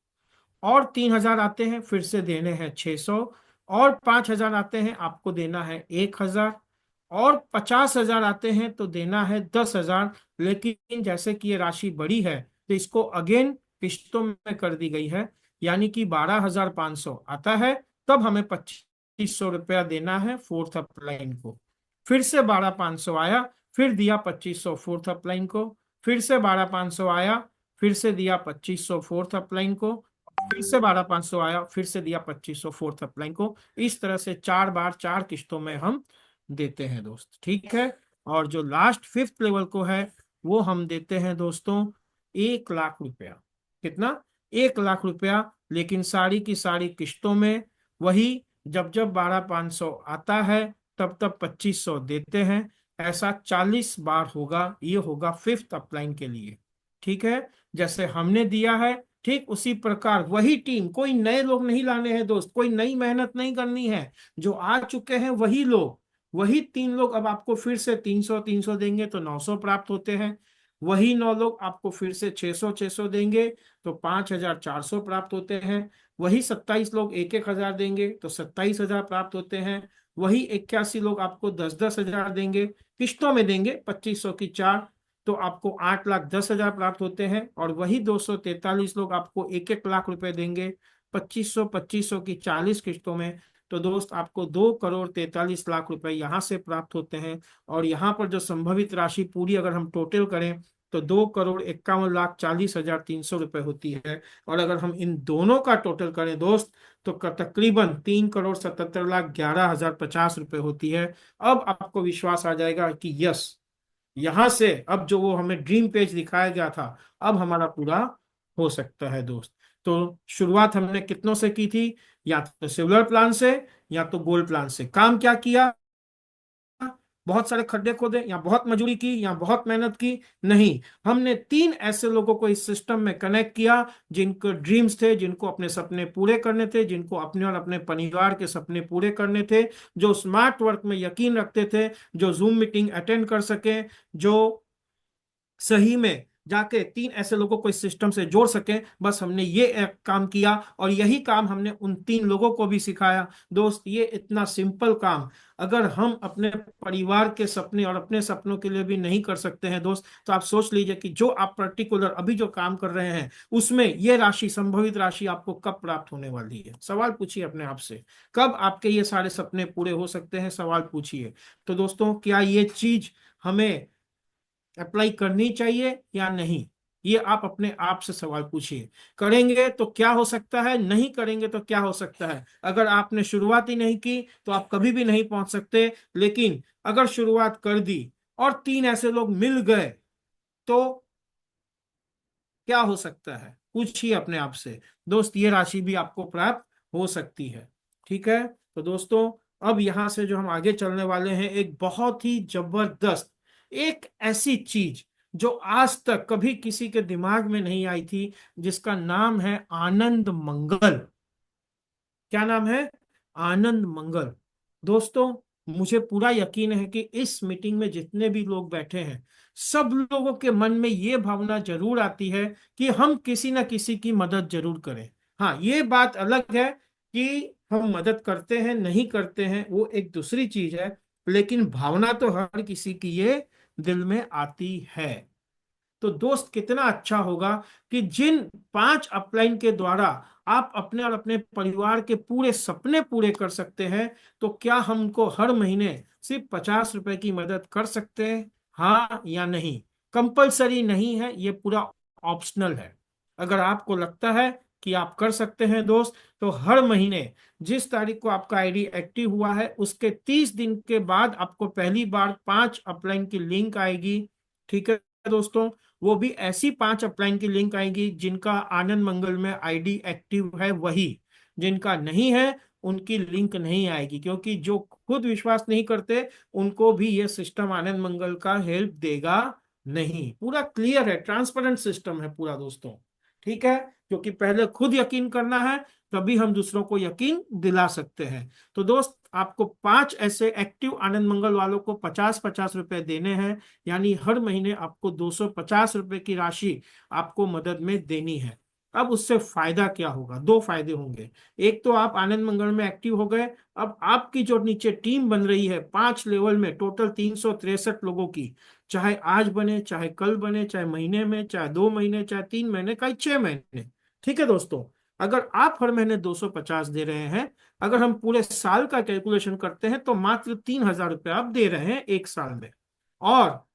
और 3,000 आते हैं फिर से देने हैं 600, और 5,000 आते हैं आपको देना है 1,000, और 50,000 आते हैं तो देना है 10,000। लेकिन जैसे कि ये राशि बड़ी है तो इसको अगेन किश्तों में कर दी गई है, यानी कि 12,500 आता है, तब हमें 2,500 रुपया देना है फोर्थ अपलाइन को। फिर से 12,500 आया, फिर दिया 2,500 फोर्थ अपलाइन को। फिर से 12,500 आया, फिर से दिया 2,500 फोर्थ अपलाइन को। फिर से 12,500 आया, फिर से दिया 2,500 फोर्थ अपलाइन को। इस तरह से 4 बार 4 किस्तों में हम देते हैं दोस्त। ठीक है। और जो लास्ट फिफ्थ लेवल को है, वो हम देते हैं दोस्तों 1,00,000 रुपया। कितना? 1,00,000 रुपया, लेकिन सारी की सारी किस्तों में। वही जब जब 12,500 आता है तब तब 2,500 देते हैं। ऐसा 40 बार होगा। ये होगा फिफ्थ अपलाइन के लिए। ठीक है, जैसे हमने दिया है ठीक उसी प्रकार वही टीम, कोई नए लोग नहीं लाने हैं दोस्त, कोई नई मेहनत नहीं करनी है। जो आ चुके हैं वही लोग, वही 3 लोग अब आपको फिर से 300 300 देंगे तो 900 प्राप्त होते हैं। वही 9 लोग आपको फिर से 600 600 देंगे तो 5,400 प्राप्त होते हैं। वही 27 लोग 1,000 देंगे तो 27,000 प्राप्त होते हैं। वही 81 लोग आपको 10,000 देंगे, किश्तों में देंगे, 2,500 की 4, तो आपको 8,10,000 प्राप्त होते हैं। और वही 243 लोग आपको 1,00,000 रुपए देंगे, 2,500 की 40 किश्तों में। तो दोस्त आपको 2,43 लाख रुपए यहाँ से प्राप्त होते हैं। और यहाँ पर जो संभवित राशि पूरी अगर हम टोटल करें तो 2,51,40,300 रुपए होती है। और अगर हम इन दोनों का टोटल करें दोस्त तो तकरीबन 3,77,11,050 रुपए होती है। अब आपको विश्वास आ जाएगा कि यस, यहां से अब जो वो हमें ड्रीम पेज दिखाया गया था अब हमारा पूरा हो सकता है दोस्त। तो शुरुआत हमने कितनों से की थी? या तो सिल्वर प्लान से या तो गोल्ड प्लान से। काम क्या किया? बहुत सारे खड्डे खोदे या बहुत मजदूरी की या बहुत मेहनत की? नहीं, हमने 3 ऐसे लोगों को इस सिस्टम में कनेक्ट किया जिनको ड्रीम्स थे, जिनको अपने सपने पूरे करने थे, जिनको अपने और अपने परिवार के सपने पूरे करने थे, जो स्मार्ट वर्क में यकीन रखते थे, जो जूम मीटिंग अटेंड कर सके, जो सही में जाके 3 ऐसे लोगों को इस सिस्टम से जोड़ सकें। बस हमने ये एक काम किया और यही काम हमने उन 3 लोगों को भी सिखाया। दोस्त ये इतना सिंपल काम अगर हम अपने परिवार के सपने और अपने सपनों के लिए भी नहीं कर सकते हैं दोस्त, तो आप सोच लीजिए कि जो आप पर्टिकुलर अभी जो काम कर रहे हैं उसमें ये राशि, संभवित राशि आपको कब प्राप्त होने वाली है? सवाल पूछिए अपने आप से, कब आपके ये सारे सपने पूरे हो सकते हैं? सवाल पूछिए। तो दोस्तों क्या ये चीज हमें अप्लाई करनी चाहिए या नहीं? ये आप अपने आप से सवाल पूछिए। करेंगे तो क्या हो सकता है, नहीं करेंगे तो क्या हो सकता है? अगर आपने शुरुआत ही नहीं की तो आप कभी भी नहीं पहुंच सकते। लेकिन अगर शुरुआत कर दी और 3 ऐसे लोग मिल गए तो क्या हो सकता है? पूछिए अपने आप से दोस्त, ये राशि भी आपको प्राप्त हो सकती है। ठीक है, तो दोस्तों अब यहां से जो हम आगे चलने वाले हैं, एक बहुत ही जबरदस्त, एक ऐसी चीज जो आज तक कभी किसी के दिमाग में नहीं आई थी, जिसका नाम है आनंद मंगल। क्या नाम है? आनंद मंगल। दोस्तों मुझे पूरा यकीन है कि इस मीटिंग में जितने भी लोग बैठे हैं सब लोगों के मन में ये भावना जरूर आती है कि हम किसी ना किसी की मदद जरूर करें। हाँ, ये बात अलग है कि हम मदद करते हैं नहीं करते हैं वो एक दूसरी चीज है, लेकिन भावना तो हर किसी की ये दिल में आती है। तो दोस्त कितना अच्छा होगा कि जिन 5 अपलाइन के द्वारा आप अपने और अपने परिवार के पूरे सपने पूरे कर सकते हैं, तो क्या हमको हर महीने सिर्फ 50 रुपए की मदद कर सकते हैं? हाँ या नहीं? कंपलसरी नहीं है, ये पूरा ऑप्शनल है। अगर आपको लगता है कि आप कर सकते हैं दोस्त, तो हर महीने जिस तारीख को आपका आईडी एक्टिव हुआ है उसके 30 दिन के बाद आपको पहली बार 5 अपलाइन की लिंक आएगी। ठीक है दोस्तों, वो भी ऐसी 5 अपलाइन की लिंक आएंगी जिनका आनंद मंगल में आईडी एक्टिव है, वही। जिनका नहीं है उनकी लिंक नहीं आएगी, क्योंकि जो खुद विश्वास नहीं करते उनको भी ये सिस्टम आनंद मंगल का हेल्प देगा नहीं। पूरा क्लियर है, ट्रांसपेरेंट सिस्टम है पूरा दोस्तों। ठीक है, क्योंकि पहले खुद यकीन करना है, तभी हम दूसरों को यकीन दिला सकते हैं। तो दोस्त आपको 5 ऐसे एक्टिव आनंद मंगल वालों को 50-50 रुपए देने हैं, यानी हर महीने आपको 250 रुपए की राशि आपको मदद में देनी है। अब उससे फायदा क्या होगा? 2 फायदे होंगे। एक तो आप आनंद मंगल में एक्टिव हो गए, अब आपकी जो नीचे टीम बन रही है 5 लेवल में, टोटल 363 लोगों की, चाहे आज बने, चाहे कल बने, चाहे महीने में, चाहे 2 महीने, चाहे 3 महीने, चाहे 6 महीने। ठीक है दोस्तों, अगर आप हर महीने 250 दे रहे हैं, अगर हम पूरे साल का कैलकुलेशन करते हैं तो मात्र 3,000 रुपये आप दे रहे हैं एक साल में। और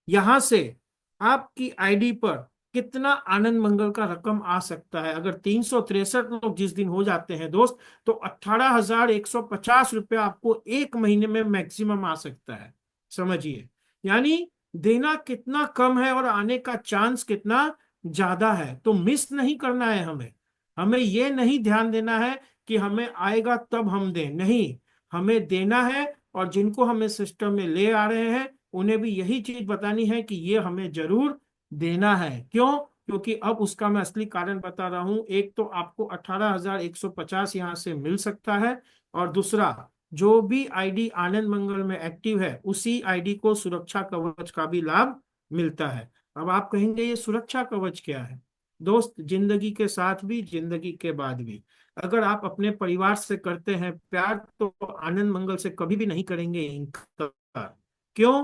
यहां से आपकी आईडी पर कितना आनंद मंगल का रकम आ सकता है? अगर 363 लोग जिस दिन हो जाते हैं दोस्त, तो 18,150 रुपये आपको एक महीने में मैक्सिमम आ सकता है। समझिए, यानी देना कितना कम है और आने का चांस कितना ज्यादा है। तो मिस नहीं करना है हमें। हमें ये नहीं ध्यान देना है कि हमें आएगा तब हम दें, नहीं, हमें देना है। और जिनको हमें सिस्टम में ले आ रहे हैं उन्हें भी यही चीज बतानी है कि ये हमें जरूर देना है। क्यों? क्योंकि अब उसका मैं असली कारण बता रहा हूं। एक तो आपको 18,150 यहाँ से मिल सकता है, और दूसरा, जो भी आईडी आनंद मंगल में एक्टिव है उसी आईडी को सुरक्षा कवच का भी लाभ मिलता है। अब आप कहेंगे ये सुरक्षा कवच क्या है? दोस्त, जिंदगी के साथ भी जिंदगी के बाद भी अगर आप अपने परिवार से करते हैं प्यार, तो आनंद मंगल से कभी भी नहीं करेंगे इनकार। क्यों?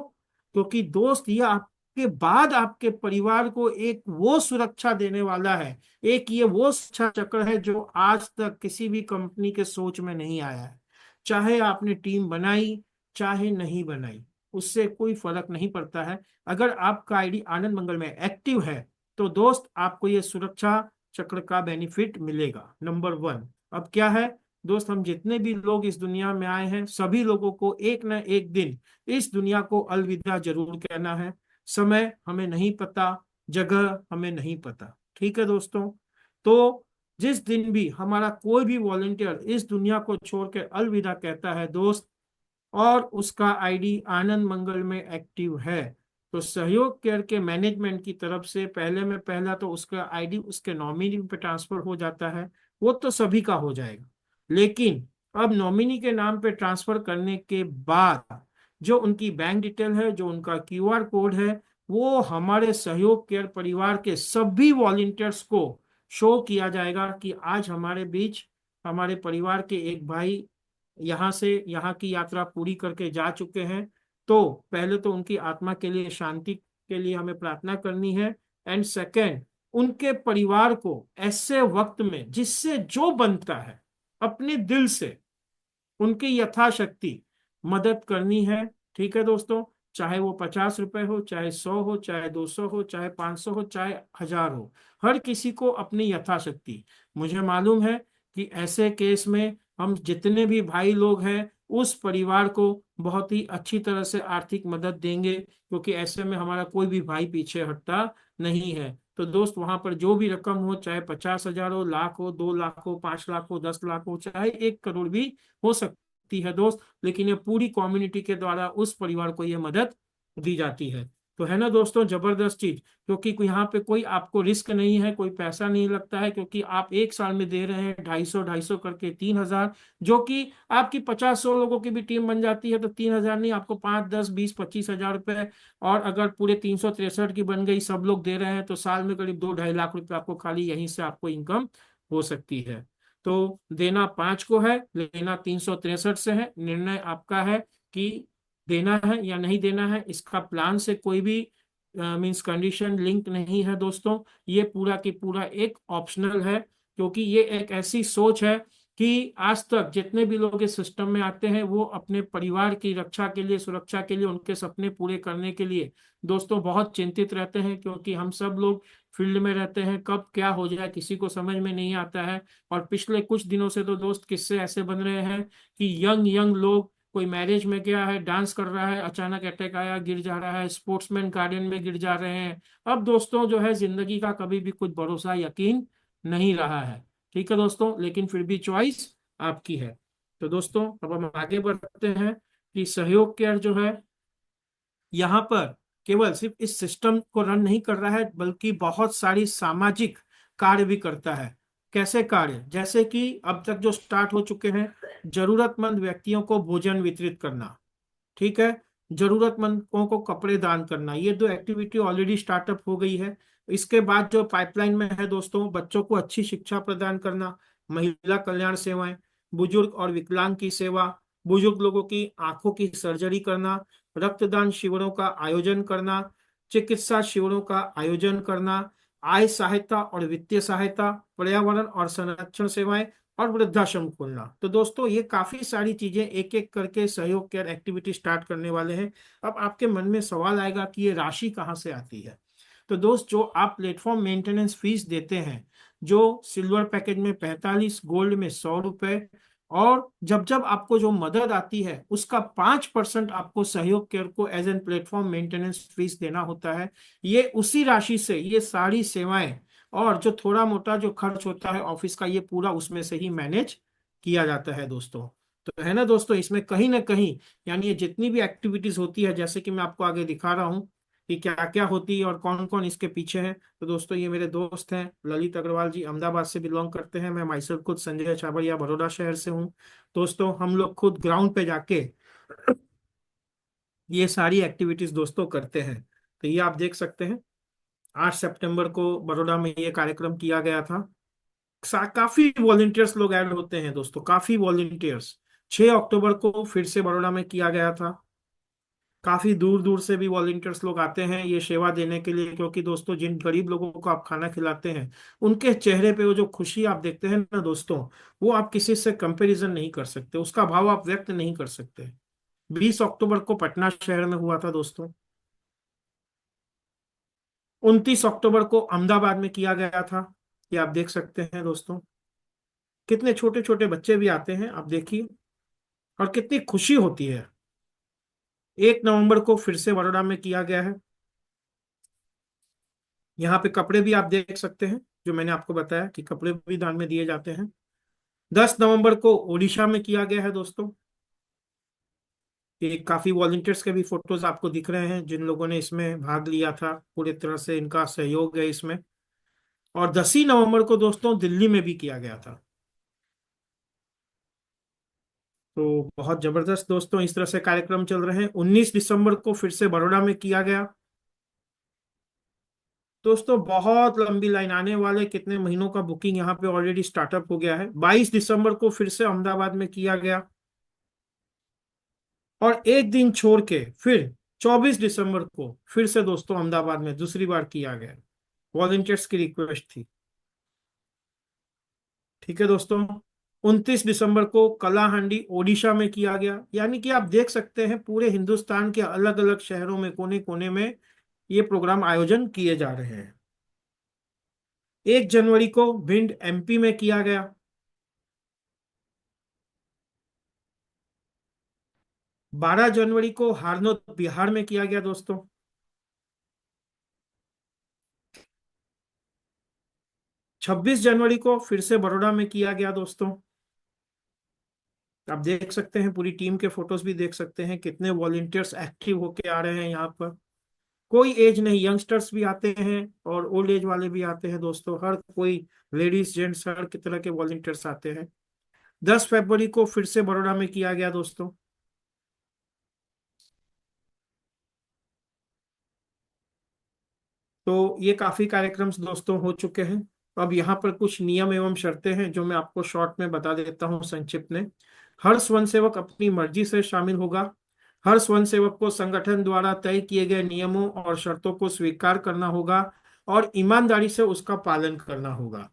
क्योंकि दोस्त, ये आपके बाद आपके परिवार को एक वो सुरक्षा देने वाला है, एक ये वो सुरक्षा चक्र है जो आज तक किसी भी कंपनी के सोच में नहीं आया है। चाहे आपने टीम बनाई चाहे नहीं बनाई, उससे कोई फर्क नहीं पड़ता है। अगर आपका आईडी आनंद मंगल में एक्टिव है तो दोस्त आपको ये सुरक्षा चक्र का बेनिफिट मिलेगा, नंबर वन। अब क्या है दोस्त, हम जितने भी लोग इस दुनिया में आए हैं सभी लोगों को एक न एक दिन इस दुनिया को अलविदा जरूर कहना है। समय हमें नहीं पता, जगह हमें नहीं पता, ठीक है दोस्तों। तो जिस दिन भी हमारा कोई भी वॉलंटियर इस दुनिया को छोड़कर अलविदा कहता है दोस्त, और उसका आईडी आनंद मंगल में एक्टिव है, तो सहयोग केयर के मैनेजमेंट की तरफ से पहले में पहला तो उसका आईडी उसके नॉमिनी पे ट्रांसफर हो जाता है। वो तो सभी का हो जाएगा, लेकिन अब नॉमिनी के नाम पे ट्रांसफर करने के बाद जो उनकी बैंक डिटेल है, जो उनका क्यूआर कोड है, वो हमारे सहयोग केयर परिवार के सभी वॉलंटियर्स को शो किया जाएगा कि आज हमारे बीच हमारे परिवार के एक भाई यहाँ से यहाँ की यात्रा पूरी करके जा चुके हैं। तो पहले तो उनकी आत्मा के लिए शांति के लिए हमें प्रार्थना करनी है, एंड सेकेंड, उनके परिवार को ऐसे वक्त में जिससे जो बनता है अपने दिल से उनकी यथाशक्ति मदद करनी है। ठीक है दोस्तों, चाहे वो 50 रुपए हो, चाहे 100 हो, चाहे 200 हो, चाहे 500 हो, चाहे 1000 हो, हर किसी को अपनी यथाशक्ति। मुझे मालूम है कि ऐसे केस में हम जितने भी भाई लोग हैं उस परिवार को बहुत ही अच्छी तरह से आर्थिक मदद देंगे, क्योंकि ऐसे में हमारा कोई भी भाई पीछे हटता नहीं है। तो दोस्त, वहां पर जो भी रकम हो, चाहे 50,000 हो, लाख हो, 2 लाख हो, 5 लाख हो, 10 लाख हो, चाहे 1 करोड़ भी हो सकती है दोस्त, लेकिन ये पूरी कम्युनिटी के द्वारा उस परिवार को ये मदद दी जाती है। तो है ना दोस्तों, जबरदस्त चीज। क्योंकि यहाँ पे कोई आपको रिस्क नहीं है, कोई पैसा नहीं लगता है, क्योंकि आप एक साल में दे रहे हैं 250 करके 3,000, जो कि आपकी 50-100 लोगों की भी टीम बन जाती है तो 3,000 नहीं, आपको 5, 10, 20, 25 हजार रुपए। और अगर पूरे 363 की बन गई, सब लोग दे रहे हैं, तो साल में करीब 2-2.5 लाख रुपए आपको खाली यहीं से आपको इनकम हो सकती है। तो देना 5 को है, लेना 363 से है। निर्णय आपका है कि देना है या नहीं देना है। इसका प्लान से कोई भी मीन्स कंडीशन लिंक नहीं है दोस्तों। ये पूरा की पूरा एक ऑप्शनल है, क्योंकि ये एक ऐसी सोच है कि आज तक जितने भी लोग इस सिस्टम में आते हैं वो अपने परिवार की रक्षा के लिए, सुरक्षा के लिए, उनके सपने पूरे करने के लिए दोस्तों बहुत चिंतित रहते हैं। क्योंकि हम सब लोग फील्ड में रहते हैं, कब क्या हो जाए किसी को समझ में नहीं आता है। और पिछले कुछ दिनों से तो दोस्त किस्से ऐसे बन रहे हैं कि यंग यंग लोग, कोई मैरिज में गया है, डांस कर रहा है, अचानक अटैक आया, गिर जा रहा है, स्पोर्ट्समैन गार्डन में गिर जा रहे हैं। अब दोस्तों जो है, जिंदगी का कभी भी कुछ भरोसा यकीन नहीं रहा है। ठीक है दोस्तों, लेकिन फिर भी चॉइस आपकी है। तो दोस्तों अब हम आगे बढ़ते हैं कि सहयोग केयर जो है यहाँ पर केवल सिर्फ इस सिस्टम को रन नहीं कर रहा है, बल्कि बहुत सारी सामाजिक कार्य भी करता है। कैसे कार्य? जैसे कि अब तक जो स्टार्ट हो चुके हैं, जरूरतमंद व्यक्तियों को भोजन वितरित करना, ठीक है, जरूरतमंदों को कपड़े दान करना, ये दो एक्टिविटी ऑलरेडी स्टार्टअप हो गई है। इसके बाद जो पाइपलाइन में है दोस्तों, बच्चों को अच्छी शिक्षा प्रदान करना, महिला कल्याण सेवाएं, बुजुर्ग और विकलांग की सेवा, बुजुर्ग लोगों की आंखों की सर्जरी करना, रक्तदान शिविरों का आयोजन करना, चिकित्सा शिविरों का आयोजन करना, आय सहायता और वित्तीय सहायता, पर्यावरण और संरक्षण सेवाएं, और वृद्धाश्रम खोलना। तो दोस्तों ये काफी सारी चीजें एक एक करके सहयोग केयर एक्टिविटी स्टार्ट करने वाले हैं। अब आपके मन में सवाल आएगा कि ये राशि कहाँ से आती है। तो दोस्त, जो आप प्लेटफॉर्म मेंटेनेंस फीस देते हैं, जो सिल्वर पैकेज में 45, गोल्ड में 100 रुपए, और जब जब आपको जो मदद आती है उसका 5% आपको सहयोग केयर को as an platform maintenance fees देना होता है। ये उसी राशि से ये सारी सेवाएं और जो थोड़ा मोटा जो खर्च होता है ऑफिस का, ये पूरा उसमें से ही मैनेज किया जाता है दोस्तों। तो है ना दोस्तों, इसमें कहीं ना कहीं यानी ये जितनी भी एक्टिविटीज होती है, जैसे कि मैं आपको आगे दिखा रहा हूँ कि क्या क्या होती है और कौन कौन इसके पीछे है। तो दोस्तों ये मेरे दोस्त हैं ललित अग्रवाल जी, अहमदाबाद से बिलोंग करते हैं। मैं माइसेल्फ खुद संजय छाबड़िया बड़ौदा शहर से हूँ। दोस्तों हम लोग खुद ग्राउंड पे जाके ये सारी एक्टिविटीज दोस्तों करते हैं। तो ये आप देख सकते हैं 8 सितंबर को बड़ौदा में ये कार्यक्रम किया गया था। काफी वॉलंटियर्स लोग ऐड होते हैं दोस्तों, काफी वॉलंटियर्स। 6 अक्टूबर को फिर से बड़ौदा में किया गया था। काफी दूर दूर से भी वॉलंटियर्स लोग आते हैं ये सेवा देने के लिए, क्योंकि दोस्तों जिन गरीब लोगों को आप खाना खिलाते हैं उनके चेहरे पे वो जो खुशी आप देखते हैं ना दोस्तों, वो आप किसी से कंपैरिजन नहीं कर सकते, उसका भाव आप व्यक्त नहीं कर सकते। 20 अक्टूबर को पटना शहर में हुआ था दोस्तों। 29 अक्टूबर को अहमदाबाद में किया गया था। ये आप देख सकते हैं दोस्तों, कितने छोटे छोटे बच्चे भी आते हैं आप देखिए, और कितनी खुशी होती है। 1 नवंबर को फिर से बड़ौदा में किया गया है। यहाँ पे कपड़े भी आप देख सकते हैं, जो मैंने आपको बताया कि कपड़े भी दान में दिए जाते हैं। 10 नवंबर को ओडिशा में किया गया है दोस्तों। ये काफी वॉलंटियर्स के भी फोटोज आपको दिख रहे हैं जिन लोगों ने इसमें भाग लिया था, पूरी तरह से इनका सहयोग है इसमें। और 10 नवंबर को दोस्तों दिल्ली में भी किया गया था। तो बहुत जबरदस्त दोस्तों इस तरह से कार्यक्रम चल रहे हैं। 19 दिसंबर को फिर से बड़ौदा में किया गया। दोस्तों बहुत लंबी लाइन, आने वाले कितने महीनों का बुकिंग यहाँ पे ऑलरेडी स्टार्टअप हो गया है। 22 दिसंबर को फिर से अहमदाबाद में किया गया। और एक दिन छोड़ के फिर 24 दिसंबर को फिर से दोस्तों अहमदाबाद में दूसरी बार किया गया। वॉलंटियर्स की रिक्वेस्ट थी। ठीक है दोस्तों। 29 दिसंबर को कलाहांडी ओडिशा में किया गया। यानी कि आप देख सकते हैं पूरे हिंदुस्तान के अलग अलग शहरों में, कोने कोने में ये प्रोग्राम आयोजन किए जा रहे हैं। 1 जनवरी को भिंड एमपी में किया गया। 12 जनवरी को हारनोत बिहार में किया गया दोस्तों। 26 जनवरी को फिर से बड़ौदा में किया गया दोस्तों। आप देख सकते हैं पूरी टीम के फोटोज भी देख सकते हैं, कितने वॉलंटियर्स एक्टिव होके आ रहे हैं यहाँ पर। कोई एज नहीं, यंगस्टर्स भी आते हैं और ओल्ड एज वाले भी आते हैं दोस्तों, हर कोई, लेडीज जेंट्स हर तरह के वॉलंटियर्स आते हैं। 10 फरवरी को फिर से बड़ौदा में किया गया दोस्तों। तो ये काफी कार्यक्रम्स दोस्तों हो चुके हैं। अब यहाँ पर कुछ नियम एवं शर्तें हैं जो मैं आपको शॉर्ट में बता देता हूँ संक्षिप्त में। हर स्वयंसेवक अपनी मर्जी से शामिल होगा। हर स्वयंसेवक को संगठन द्वारा तय किए गए नियमों और शर्तों को स्वीकार करना होगा और ईमानदारी से उसका पालन करना होगा।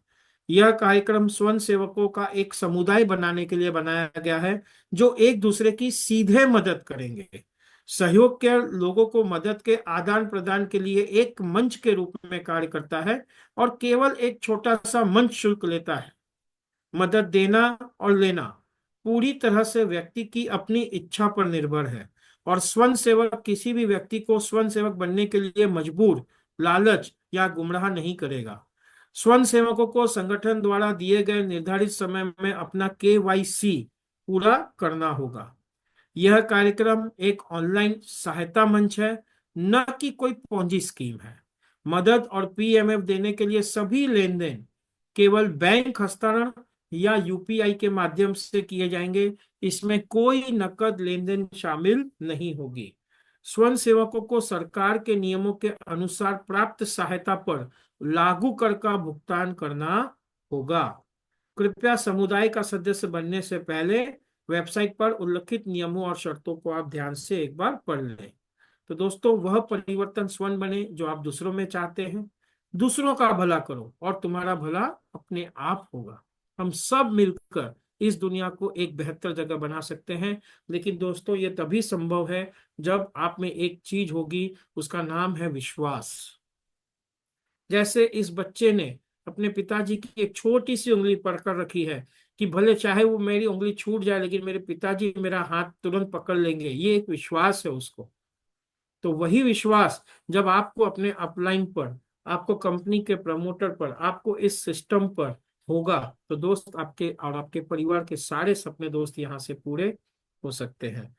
यह कार्यक्रम स्वयंसेवकों का एक समुदाय बनाने के लिए बनाया गया है, जो एक दूसरे की सीधे मदद करेंगे। सहयोग के लोगों को मदद के आदान प्रदान के लिए एक मंच के रूप में कार्य करता है और केवल एक छोटा सा मंच शुल्क लेता है। मदद देना और लेना पूरी तरह से व्यक्ति की अपनी इच्छा पर निर्भर है, और स्वयं सेवक किसी भी व्यक्ति को स्वयं सेवक बनने के लिए मजबूर, लालच या गुमराह नहीं करेगा। स्वयं सेवकों को संगठन द्वारा दिए गए निर्धारित समय में अपना केवाईसी पूरा करना होगा। यह कार्यक्रम एक ऑनलाइन सहायता मंच है, न कि कोई पॉन्जी स्कीम है। मदद और पीएमएफ देने के लिए सभी लेन देन केवल बैंक हस्तांतरण या यूपीआई के माध्यम से किए जाएंगे। इसमें कोई नकद लेन देन शामिल नहीं होगी। स्वयं सेवकों को सरकार के नियमों के अनुसार प्राप्त सहायता पर लागू कर का भुगतान करना होगा। कृपया समुदाय का सदस्य बनने से पहले वेबसाइट पर उल्लिखित नियमों और शर्तों को आप ध्यान से एक बार पढ़ लें। तो दोस्तों वह परिवर्तन स्वयं बने जो आप दूसरों में चाहते हैं। दूसरों का भला करो और तुम्हारा भला अपने आप होगा। हम सब मिलकर इस दुनिया को एक बेहतर जगह बना सकते हैं। लेकिन दोस्तों ये तभी संभव है जब आप में एक चीज होगी, उसका नाम है विश्वास। जैसे इस बच्चे ने अपने पिताजी की एक छोटी सी उंगली पकड़ रखी है कि भले चाहे वो मेरी उंगली छूट जाए लेकिन मेरे पिताजी मेरा हाथ तुरंत पकड़ लेंगे, ये एक विश्वास है उसको। तो वही विश्वास जब आपको अपने अपलाइन पर, आपको कंपनी के प्रमोटर पर, आपको इस सिस्टम पर होगा तो दोस्त आपके और आपके परिवार के सारे सपने दोस्त यहाँ से पूरे हो सकते हैं।